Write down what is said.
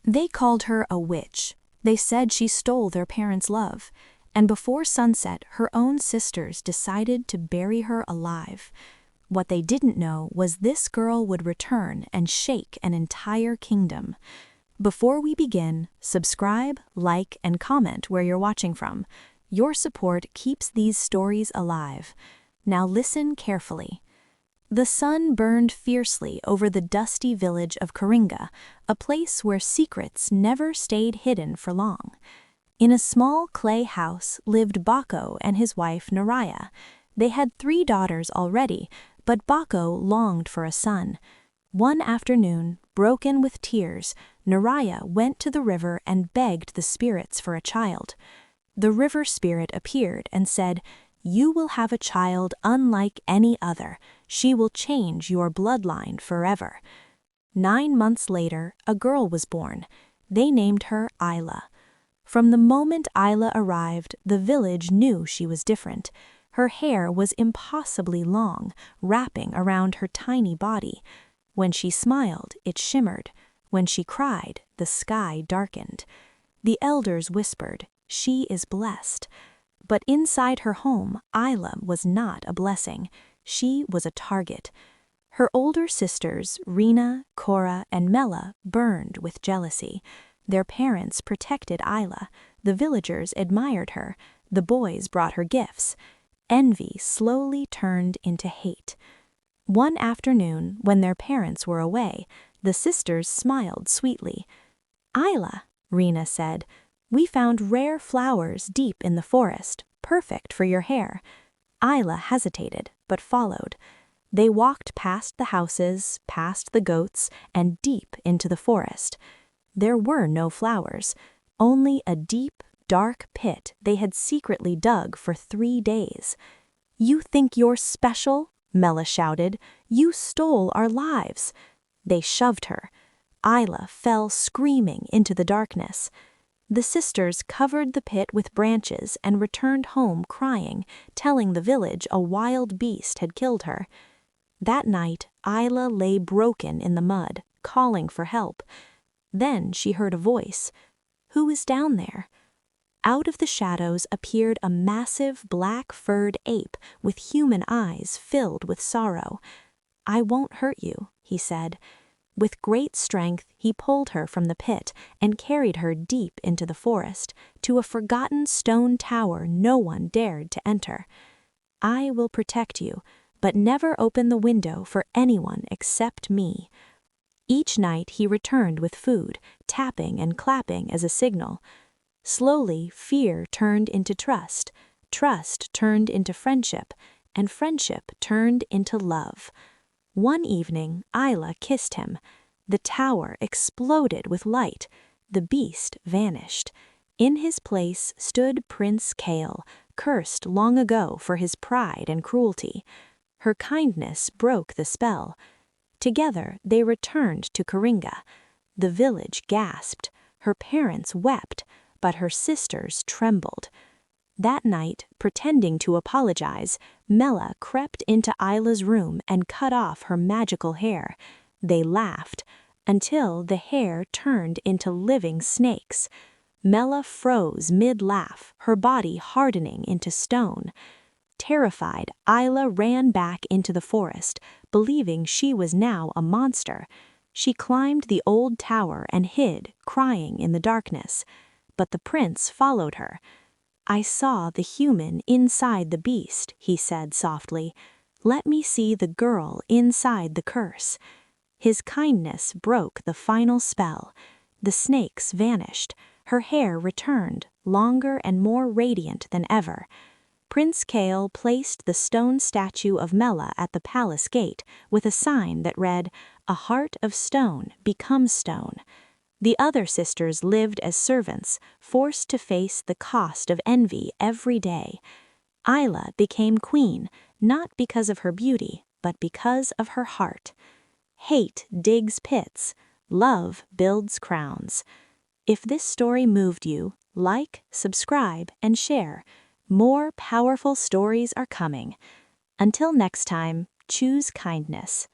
They called her a witch. They said she stole their parents' love. And before sunset, her own sisters decided to bury her alive. What they didn't know was this girl would return and shake an entire kingdom. Before we begin, subscribe, like, and comment where you're watching from. Your support keeps these stories alive. Now listen carefully. The sun burned fiercely over the dusty village of Coringa, a place where secrets never stayed hidden for long. In a small clay house lived Baco and his wife Naraya. They had 3 daughters already, but Baco longed for a son. One afternoon, broken with tears, Naraya went to the river and begged the spirits for a child. The river spirit appeared and said, "You will have a child unlike any other. She will change your bloodline forever." 9 months later, a girl was born. They named her Ayla. From the moment Ayla arrived, the village knew she was different. Her hair was impossibly long, wrapping around her tiny body. When she smiled, it shimmered. When she cried, the sky darkened. The elders whispered, "She is blessed." But inside her home, Ayla was not a blessing. She was a target. Her older sisters, Rina, Cora, and Mela, burned with jealousy. Their parents protected Ayla. The villagers admired her. The boys brought her gifts. Envy slowly turned into hate. One afternoon, when their parents were away, the sisters smiled sweetly. "Ayla," Rina said, "we found rare flowers deep in the forest, perfect for your hair." Ayla hesitated, but followed. They walked past the houses, past the goats, and deep into the forest. There were no flowers, only a deep, dark pit they had secretly dug for 3 days. "You think you're special?" Mela shouted. "You stole our lives." They shoved her. Ayla fell screaming into the darkness. The sisters covered the pit with branches and returned home crying, telling the village a wild beast had killed her. That night, Ayla lay broken in the mud, calling for help. Then she heard a voice. "Who is down there?" Out of the shadows appeared a massive black-furred ape with human eyes filled with sorrow. "I won't hurt you," he said. With great strength, he pulled her from the pit and carried her deep into the forest, to a forgotten stone tower no one dared to enter. "I will protect you, but never open the window for anyone except me." Each night he returned with food, tapping and clapping as a signal. Slowly, fear turned into trust, trust turned into friendship, and friendship turned into love. One evening, Ayla kissed him. The tower exploded with light. The beast vanished. In his place stood Prince Kale, cursed long ago for his pride and cruelty. Her kindness broke the spell. Together, they returned to Coringa. The village gasped. Her parents wept, but her sisters trembled. That night, pretending to apologize, Mela crept into Ayla's room and cut off her magical hair. They laughed, until the hair turned into living snakes. Mela froze mid-laugh, her body hardening into stone. Terrified, Ayla ran back into the forest, believing she was now a monster. She climbed the old tower and hid, crying in the darkness. But the prince followed her. "I saw the human inside the beast," he said softly. "Let me see the girl inside the curse." His kindness broke the final spell. The snakes vanished. Her hair returned, longer and more radiant than ever. Prince Kale placed the stone statue of Mela at the palace gate with a sign that read, "A heart of stone becomes stone." The other sisters lived as servants, forced to face the cost of envy every day. Ayla became queen, not because of her beauty, but because of her heart. Hate digs pits, love builds crowns. If this story moved you, like, subscribe, and share. More powerful stories are coming. Until next time, choose kindness.